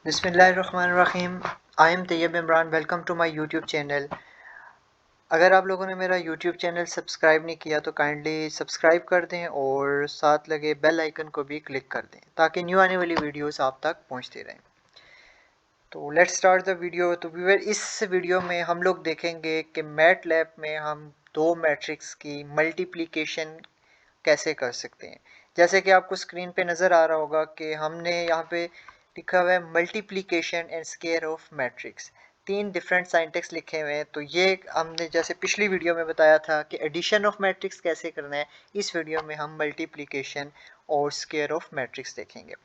बिस्मिल्लाहिर्रहमानिर्रहीम। I am Tayyab Imran. Welcome to my YouTube channel. अगर आप लोगों ने मेरा यूट्यूब चैनल सब्सक्राइब नहीं किया तो काइंडली सब्सक्राइब कर दें और साथ लगे बेल आइकन को भी क्लिक कर दें ताकि न्यू आने वाली वीडियोस आप तक पहुंचती रहें। तो लेट्स स्टार्ट द वीडियो। तो व्यूअर, इस वीडियो में हम लोग देखेंगे कि मैट लैब में हम दो मैट्रिक्स की मल्टीप्लिकेशन कैसे कर सकते हैं। जैसे कि आपको स्क्रीन पे नज़र आ रहा होगा कि हमने यहाँ पे लिखा हुआ है multiplication and square of matrix. तीन डिफरेंट साइंटेक्स लिखे हुए हैं। तो ये हमने जैसे पिछली वीडियो में बताया था कि एडिशन ऑफ मैट्रिक्स कैसे करना है, इस वीडियो में हम मल्टीप्लिकेशन और स्क्वायर ऑफ मैट्रिक्स देखेंगे।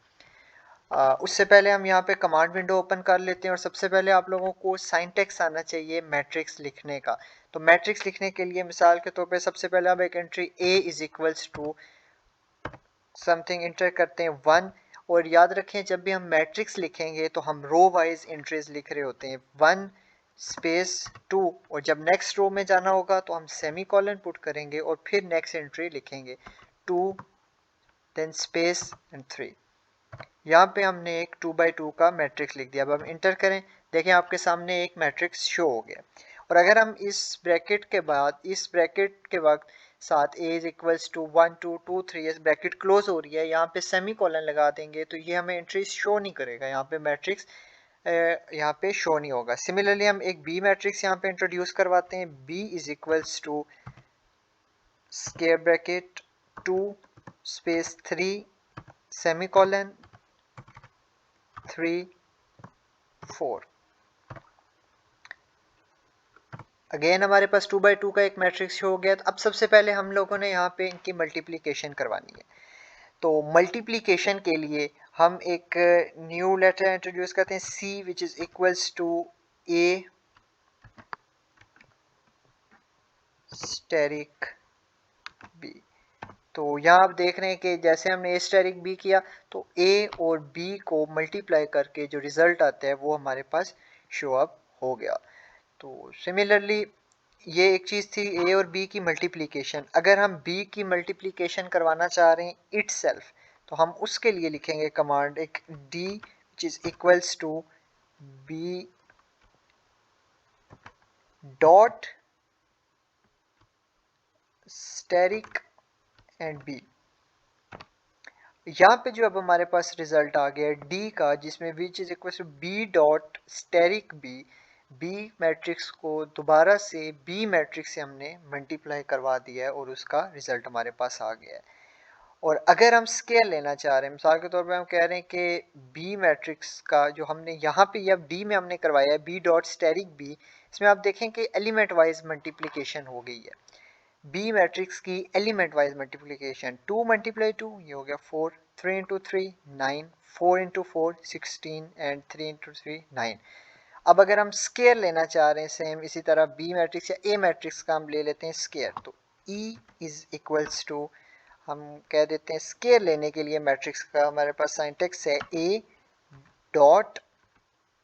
उससे पहले हम यहाँ पे कमांड विंडो ओपन कर लेते हैं और सबसे पहले आप लोगों को साइंटेक्स आना चाहिए मैट्रिक्स लिखने का। तो मैट्रिक्स लिखने के लिए मिसाल के तौर पे सबसे पहले आप एक entry a is equals to something enter करते हैं 1। और याद रखें, जब भी हम मैट्रिक्स लिखेंगे तो हम रो वाइज एंट्रीज लिख रहे होते हैं, 1 स्पेस 2, और जब नेक्स्ट रो में जाना होगा तो हम सेमी कॉलन पुट करेंगे और फिर नेक्स्ट एंट्री लिखेंगे 2 देन स्पेस एंड 3। यहाँ पे हमने एक 2 बाई 2 का मैट्रिक्स लिख दिया। अब हम इंटर करें, देखें आपके सामने एक मैट्रिक्स शो हो गया। और अगर हम इस ब्रैकेट के वक्त साथ a is equals to 1 2 2 3 bracket close हो रही है, यहाँ पे सेमी कॉलन लगा देंगे तो ये हमें एंट्रीज शो नहीं करेगा, यहाँ पे मैट्रिक्स यहाँ पे शो नहीं होगा। सिमिलरली हम एक बी मैट्रिक्स यहाँ पे इंट्रोड्यूस करवाते हैं, b is equals to square bracket 2 space 3 semicolon 3 4। Again हमारे पास 2 बाई 2 का एक मैट्रिक्स हो गया। तो अब सबसे पहले हम लोगों ने यहाँ पे इनकी मल्टीप्लिकेशन करवानी है। तो मल्टीप्लिकेशन के लिए हम एक न्यू लेटर इंट्रोड्यूस करते हैं, c which is equals to a asterisk b। तो यहाँ आप देख रहे हैं कि जैसे हमने a स्टेरिक b किया तो a और b को मल्टीप्लाई करके जो रिजल्ट आता है वो हमारे पास शो अप हो गया। तो सिमिलरली ये एक चीज़ थी ए और बी की मल्टीप्लिकेशन। अगर हम बी की मल्टीप्लिकेशन करवाना चाह रहे हैं इटसेल्फ तो हम उसके लिए लिखेंगे कमांड एक d which is equals to b dot asterisk and b. यहाँ पे जो अब हमारे पास रिजल्ट आ गया डी का, जिसमें which is equal to b dot asterisk b. B matrix को दोबारा से बी मैट्रिक्स से हमने मल्टीप्लाई करवा दिया है और उसका रिजल्ट हमारे पास आ गया है। और अगर हम स्केल लेना चाह रहे हैं, मिसाल के तौर पे हम कह रहे हैं कि बी मैट्रिक्स का जो हमने यहाँ पे या डी में हमने करवाया है बी डॉट स्टेरिक बी, इसमें आप देखें कि एलिमेंट वाइज मल्टीप्लिकेशन हो गई है। बी मैट्रिक्स की एलिमेंट वाइज मल्टीप्लिकेशन 2 मल्टीप्लाई 2 ये हो गया 4, 3 इंटू 3 9, 4 इंटू 4 16 एंड 3 इंटू 3 9। अब अगर हम स्केयर लेना चाह रहे हैं सेम इसी तरह बी मैट्रिक्स या ए मैट्रिक्स का हम ले लेते हैं स्केयर, तो E इज इक्वल्स टू हम कह देते हैं स्केयर लेने के लिए मैट्रिक्स का हमारे पास साइंटेक्स है A डॉट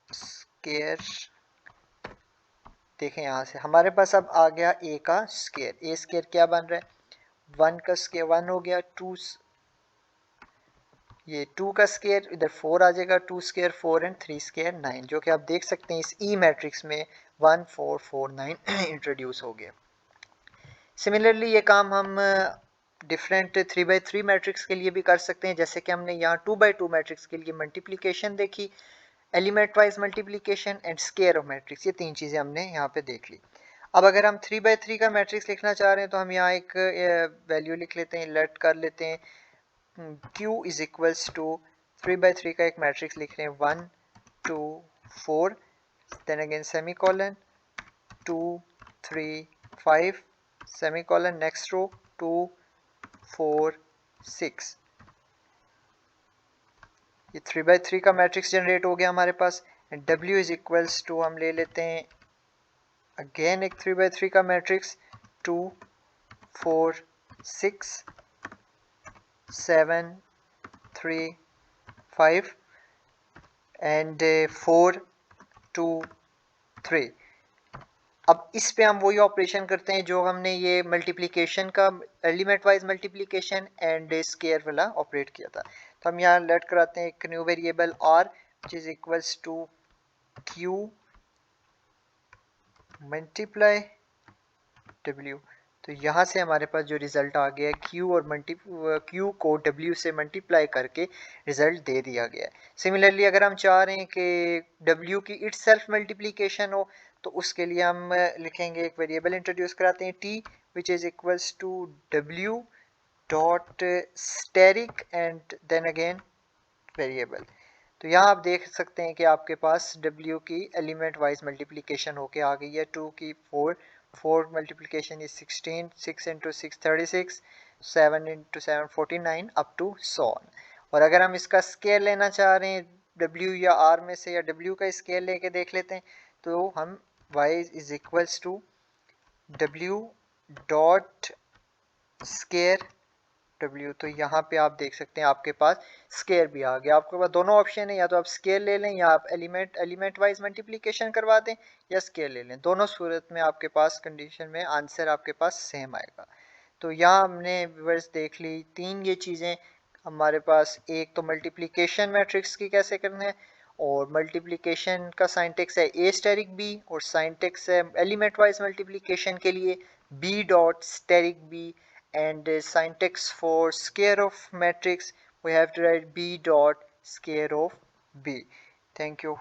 स्केयर। देखें यहाँ से हमारे पास अब आ गया ए का स्केयर। ए स्केयर क्या बन रहा है, 1 का स्केयर 1 हो गया, 2 ये 2 का स्केयर इधर 4 आ जाएगा, 2 स्केयर 4 एंड 3 स्केयर 9, जो कि आप देख सकते हैं इस ई मैट्रिक्स में 1 4 4 9 इंट्रोड्यूस हो गया। सिमिलरली ये काम हम डिफरेंट 3 बाई 3 मैट्रिक्स के लिए भी कर सकते हैं। जैसे कि हमने यहाँ 2 बाई 2 मैट्रिक्स के लिए मल्टीप्लिकेशन देखी, element wise multiplication and square of matrix, ये तीन चीज़ें हमने यहाँ पे देख ली। अब अगर हम 3 बाई 3 का मैट्रिक्स लिखना चाह रहे हैं तो हम यहाँ एक वैल्यू लिख लेते हैं, लेट कर लेते हैं Q is equals to 3 by 3 का एक मैट्रिक्स लिख रहे हैं 1 2 4 then again semicolon 2 3 5 semicolon next row 2 4 6। ये 3 बाई 3 का मैट्रिक्स जनरेट हो गया हमारे पास। And W is equals to हम ले लेते हैं अगेन एक 3 बाई 3 का मैट्रिक्स 2 4 6 7 3 5 एंड 4 2 3। अब इस पे हम वही ऑपरेशन करते हैं जो हमने ये मल्टीप्लिकेशन का element wise multiplication and square वाला ऑपरेट किया था। तो हम यहाँ लेट कराते हैं एक new variable R which is equals to Q multiply W। तो यहाँ से हमारे पास जो रिज़ल्ट आ गया है Q और Q को W से मल्टीप्लाई करके रिज़ल्ट दे दिया गया है। सिमिलरली अगर हम चाह रहे हैं कि W की इट सेल्फ मल्टीप्लीकेशन हो तो उसके लिए हम लिखेंगे, एक वेरिएबल इंट्रोड्यूस कराते हैं T which is equals to W dot asterisk and then again variable. तो यहाँ आप देख सकते हैं कि आपके पास W की एलिमेंट वाइज मल्टीप्लिकेशन होके आ गई है। 2 की 4 multiplication is 16, 6 into 6 36, 7 into 7 49 up to so on. और अगर हम इसका स्केल लेना चाह रहे हैं W या R में से, या W का स्केल लेके देख लेते हैं, तो हम y is equals to W dot square W। तो यहाँ पे आप देख सकते हैं आपके पास स्केयर भी आ गया। आपके पास दोनों ऑप्शन है, या तो आप स्केयर ले लें या आप एलिमेंट वाइज मल्टीप्लिकेशन करवा दें या स्केयर ले लें। दोनों सूरत में आपके पास कंडीशन में आंसर आपके पास सेम आएगा। तो यहाँ हमने व्यूअर्स देख ली तीन ये चीज़ें हमारे पास। एक तो मल्टीप्लिकेशन मैट्रिक्स की कैसे करना है, और मल्टीप्लिकेशन का साइंटेक्स है ए स्टेरिक बी, और साइंटेक्स है एलिमेंट वाइज मल्टीप्लिकेशन के लिए b dot asterisk b, and syntax for square of matrix we have to write b dot square of b. Thank you.